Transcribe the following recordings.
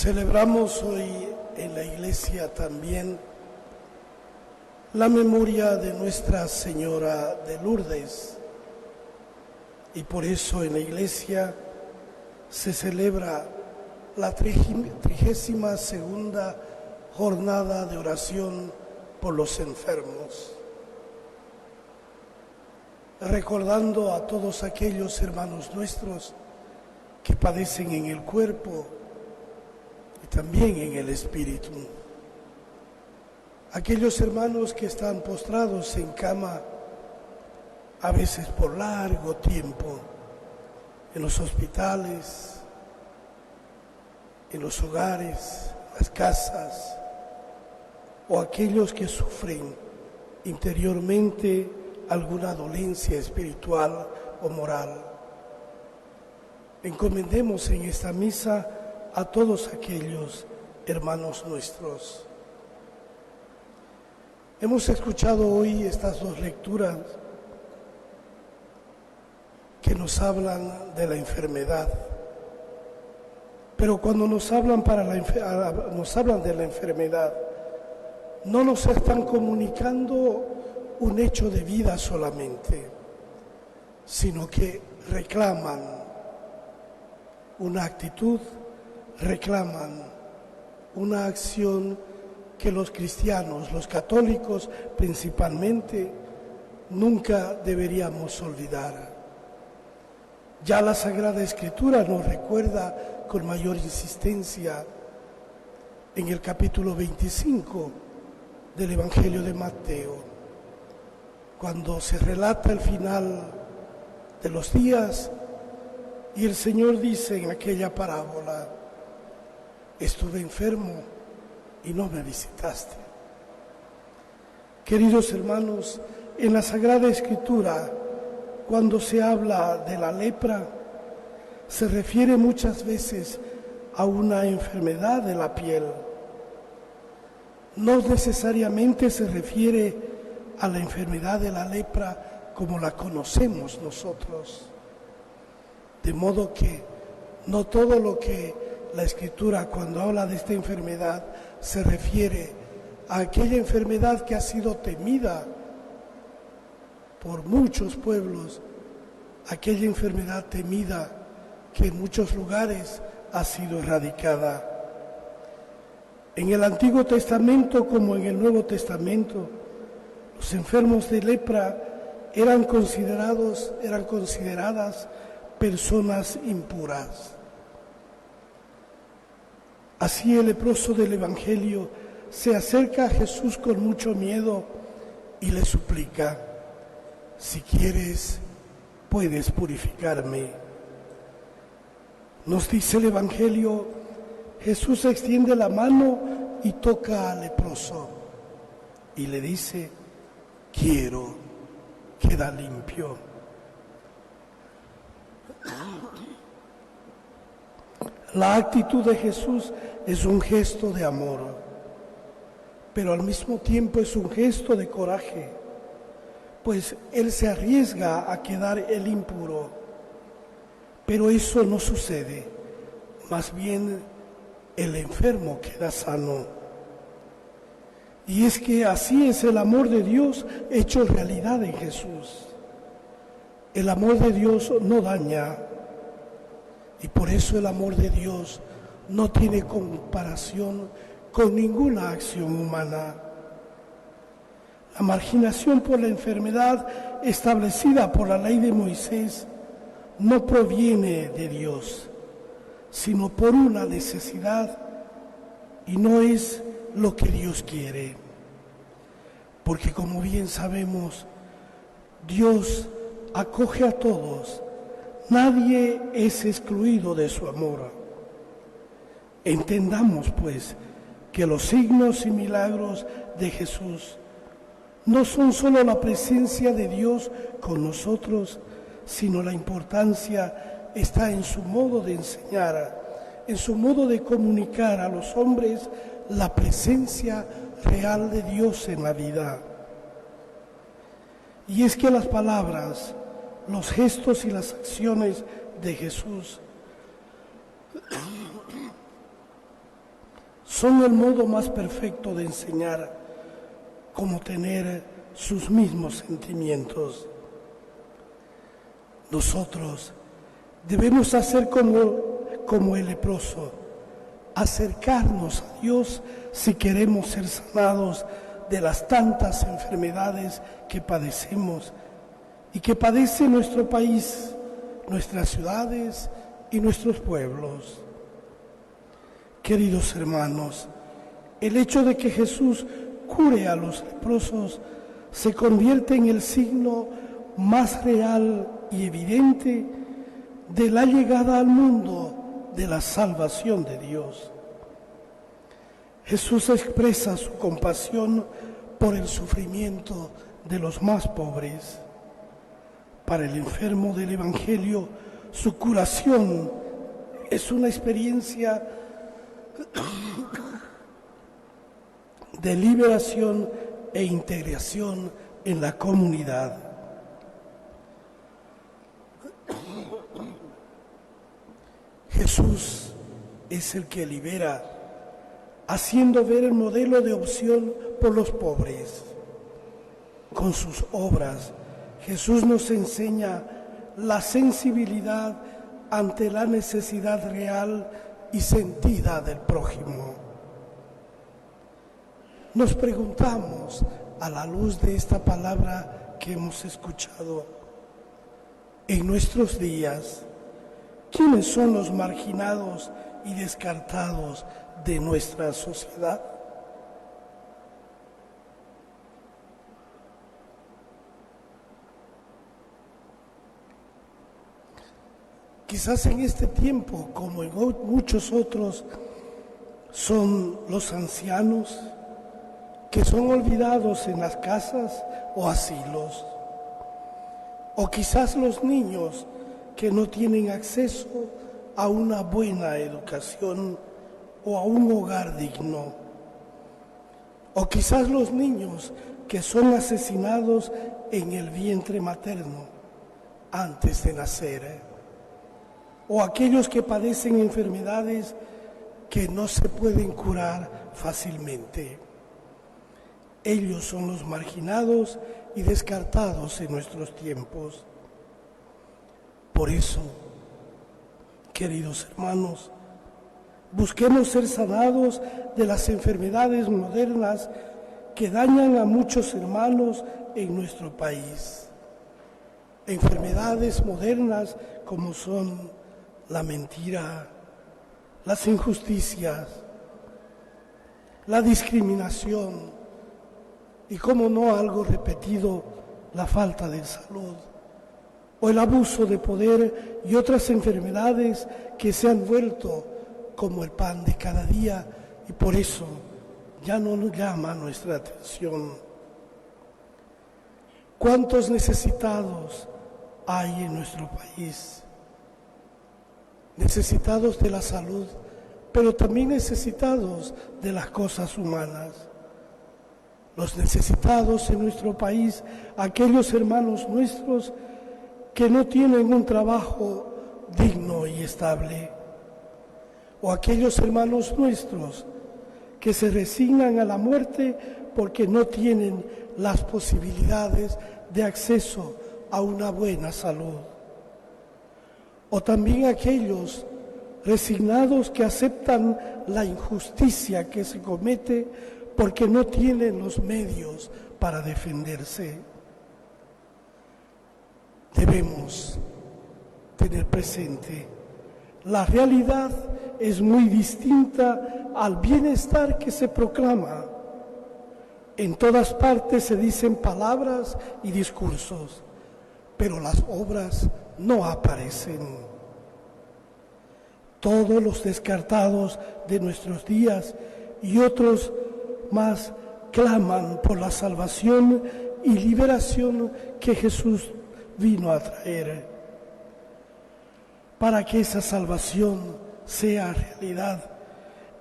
Celebramos hoy en la iglesia también la memoria de Nuestra Señora de Lourdes, y por eso en la iglesia se celebra la 32ª jornada de oración por los enfermos, recordando a todos aquellos hermanos nuestros que padecen en el cuerpo y también en el espíritu. Aquellos hermanos que están postrados en cama, a veces por largo tiempo, en los hospitales, en los hogares, en las casas, o aquellos que sufren interiormente alguna dolencia espiritual o moral. Encomendemos en esta misa a todos aquellos hermanos nuestros. Hemos escuchado hoy estas dos lecturas que nos hablan de la enfermedad, pero cuando nos hablan de la enfermedad, no nos están comunicando un hecho de vida solamente, sino que reclaman una actitud, reclaman una acción que los cristianos, los católicos principalmente, nunca deberíamos olvidar. Ya la Sagrada Escritura nos recuerda con mayor insistencia en el capítulo 25 del Evangelio de Mateo, cuando se relata el final de los días y el Señor dice en aquella parábola: estuve enfermo y no me visitaste. Queridos hermanos, en la Sagrada Escritura, cuando se habla de la lepra, se refiere muchas veces a una enfermedad de la piel. No necesariamente se refiere a la enfermedad de la lepra como la conocemos nosotros. De modo que no todo lo que la Escritura, cuando habla de esta enfermedad, se refiere a aquella enfermedad que ha sido temida por muchos pueblos, aquella enfermedad temida que en muchos lugares ha sido erradicada. En el Antiguo Testamento como en el Nuevo Testamento, los enfermos de lepra eran consideradas personas impuras. Así el leproso del Evangelio se acerca a Jesús con mucho miedo y le suplica: si quieres, puedes purificarme. Nos dice el Evangelio, Jesús extiende la mano y toca al leproso y le dice: quiero, queda limpio. La actitud de Jesús es un gesto de amor, pero al mismo tiempo es un gesto de coraje, pues Él se arriesga a quedar el impuro, pero eso no sucede, más bien el enfermo queda sano. Y es que así es el amor de Dios hecho realidad en Jesús. El amor de Dios no daña, y por eso el amor de Dios no tiene comparación con ninguna acción humana. La marginación por la enfermedad establecida por la ley de Moisés no proviene de Dios, sino por una necesidad, y no es lo que Dios quiere. Porque como bien sabemos, Dios acoge a todos, nadie es excluido de su amor. Entendamos, pues, que los signos y milagros de Jesús no son solo la presencia de Dios con nosotros, sino la importancia está en su modo de enseñar, en su modo de comunicar a los hombres la presencia real de Dios en la vida. Y es que las palabras, los gestos y las acciones de Jesús son el modo más perfecto de enseñar, como tener sus mismos sentimientos. Nosotros debemos hacer como el leproso, acercarnos a Dios si queremos ser sanados de las tantas enfermedades que padecemos y que padece nuestro país, nuestras ciudades y nuestros pueblos. Queridos hermanos, el hecho de que Jesús cure a los leprosos se convierte en el signo más real y evidente de la llegada al mundo de la salvación de Dios. Jesús expresa su compasión por el sufrimiento de los más pobres. Para el enfermo del Evangelio, su curación es una experiencia de liberación e integración en la comunidad. Jesús es el que libera, haciendo ver el modelo de opción por los pobres. Con sus obras, Jesús nos enseña la sensibilidad ante la necesidad real y sentida del prójimo. Nos preguntamos, a la luz de esta palabra que hemos escuchado, en nuestros días, ¿quiénes son los marginados y descartados de nuestra sociedad? Quizás en este tiempo, como en muchos otros, son los ancianos que son olvidados en las casas o asilos, o quizás los niños que no tienen acceso a una buena educación o a un hogar digno, o quizás los niños que son asesinados en el vientre materno antes de nacer, o aquellos que padecen enfermedades que no se pueden curar fácilmente. Ellos son los marginados y descartados en nuestros tiempos. Por eso, queridos hermanos, busquemos ser sanados de las enfermedades modernas que dañan a muchos hermanos en nuestro país. Enfermedades modernas como son la mentira, las injusticias, la discriminación y, como no, algo repetido, la falta de salud o el abuso de poder y otras enfermedades que se han vuelto como el pan de cada día y por eso ya no nos llama nuestra atención. ¿Cuántos necesitados hay en nuestro país? Necesitados de la salud, pero también necesitados de las cosas humanas. Los necesitados en nuestro país, aquellos hermanos nuestros que no tienen un trabajo digno y estable, o aquellos hermanos nuestros que se resignan a la muerte porque no tienen las posibilidades de acceso a una buena salud, o también aquellos resignados que aceptan la injusticia que se comete porque no tienen los medios para defenderse. Debemos tener presente, la realidad es muy distinta al bienestar que se proclama. En todas partes se dicen palabras y discursos, pero las obras no aparecen. Todos los descartados de nuestros días y otros más claman por la salvación y liberación que Jesús vino a traer. Para que esa salvación sea realidad,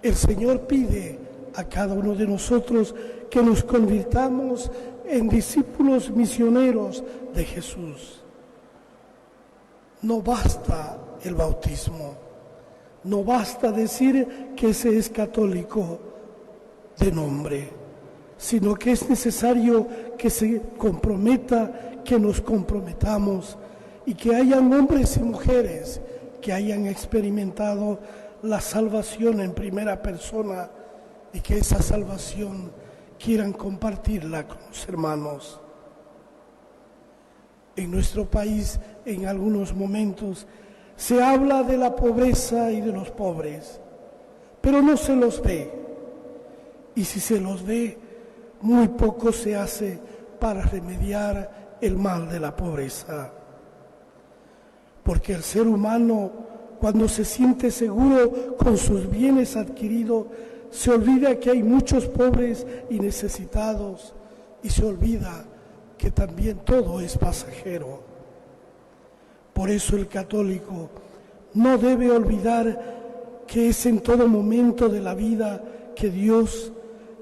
el Señor pide a cada uno de nosotros que nos convirtamos en discípulos misioneros de Jesús. No basta el bautismo, no basta decir que se es católico, de nombre, sino que es necesario que se comprometa, que nos comprometamos y que hayan hombres y mujeres que hayan experimentado la salvación en primera persona y que esa salvación quieran compartirla con los hermanos. En nuestro país, en algunos momentos, se habla de la pobreza y de los pobres, pero no se los ve. Y si se los ve, muy poco se hace para remediar el mal de la pobreza. Porque el ser humano, cuando se siente seguro con sus bienes adquiridos, se olvida que hay muchos pobres y necesitados y se olvida que también todo es pasajero. Por eso el católico no debe olvidar que es en todo momento de la vida que Dios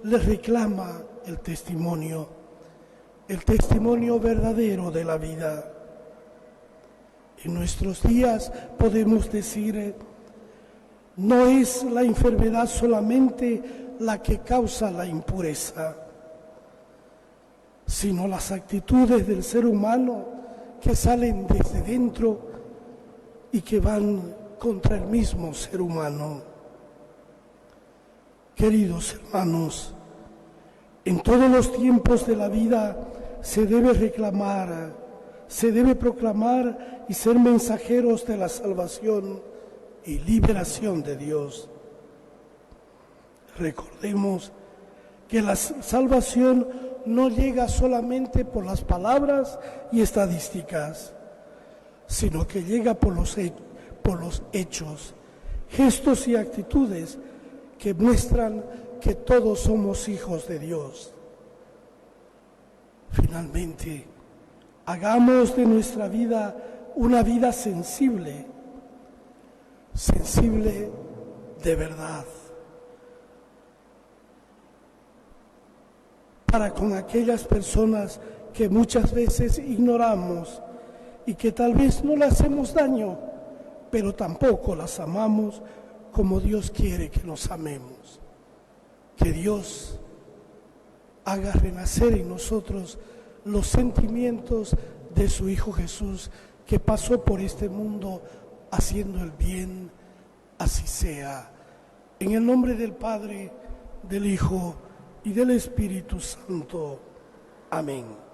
le reclama el testimonio verdadero de la vida. En nuestros días podemos decir, no es la enfermedad solamente la que causa la impureza, sino las actitudes del ser humano que salen desde dentro y que van contra el mismo ser humano. Queridos hermanos, en todos los tiempos de la vida se debe reclamar, se debe proclamar y ser mensajeros de la salvación y liberación de Dios. Recordemos que la salvación no llega solamente por las palabras y estadísticas, sino que llega por los hechos, gestos y actitudes que muestran que todos somos hijos de Dios. Finalmente, hagamos de nuestra vida una vida sensible de verdad, para con aquellas personas que muchas veces ignoramos y que tal vez no le hacemos daño, pero tampoco las amamos como Dios quiere que nos amemos. Que Dios haga renacer en nosotros los sentimientos de su Hijo Jesús, que pasó por este mundo haciendo el bien, así sea. En el nombre del Padre, del Hijo y del Espíritu Santo. Amén.